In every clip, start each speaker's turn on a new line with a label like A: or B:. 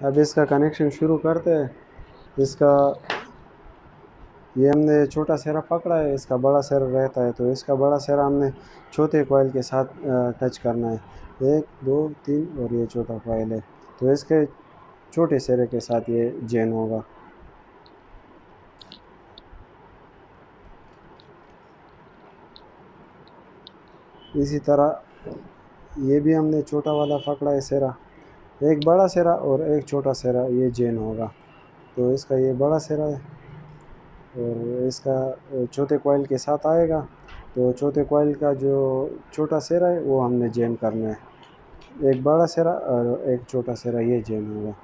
A: अब इसका कनेक्शन शुरू करते हैं। इसका ये हमने छोटा सेरा पकड़ा है, इसका बड़ा सेरा रहता है, तो इसका बड़ा सेरा हमने छोटे कॉइल के साथ टच करना है। 1 2 3 और ये छोटा कॉइल है, तो इसके छोटे सेरे के साथ ये जॉइन होगा। इसी तरह ये भी हमने छोटा वाला पकड़ा है सेरा, एक बड़ा सेरा और एक छोटा सेरा, ये जॉइन होगा। तो इसका ये बड़ा सेरा है और इसका छोटे कॉइल के साथ आएगा, तो छोटे कॉइल का जो छोटा सेरा है वो हमने जॉइन करना है। एक बड़ा सेरा और एक छोटा सेरा, ये जॉइन होगा।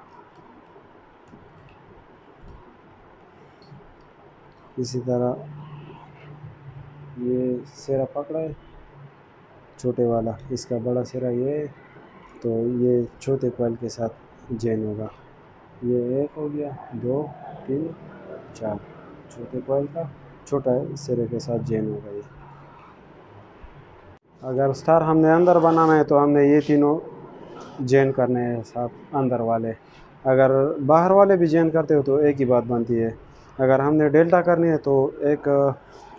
A: इसी तरह ये सेरा पकड़ा है छोटे वाला, इसका बड़ा सेरा ये है, तो ये छोटे कॉइल के साथ जॉइन होगा। ये 1 हो गया, 2 3 4, छोटे कॉइल का छोटा सिरे के साथ जॉइन होगा ये। अगर स्टार हमने अंदर बनाना है तो हमने ये तीनों जॉइन करने हैं साथ अंदर वाले। अगर बाहर वाले भी जॉइन करते हो तो एक ही बात बनती है। अगर हमने डेल्टा करनी है तो एक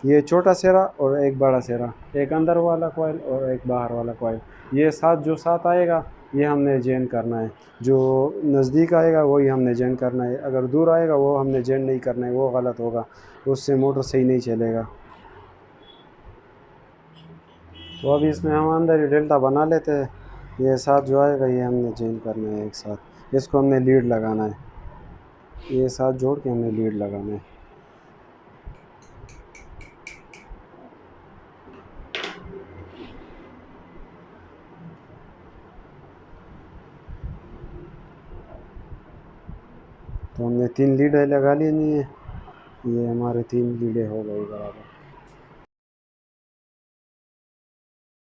A: ये छोटा सेरा और एक बड़ा सेरा, एक अंदर वाला कॉइल और एक बाहर वाला कॉइल, ये साथ जो साथ आएगा ये हमने जॉइन करना है। जो नज़दीक आएगा वही हमने जॉइन करना है, अगर दूर आएगा वो हमने जॉइन नहीं करना है, वो गलत होगा, उससे मोटर सही नहीं चलेगा। तो अभी इसमें हम अंदर ही डेल्टा बना लेते हैं। ये साथ जो आएगा ये हमने जॉइन करना है एक साथ, इसको हमने लीड लगाना है, ये साथ जोड़ के हमने लीड लगाना है। तो हमने 3 लीडें लगा लेनी है, ये हमारे 3 लीडें हो गई बराबर।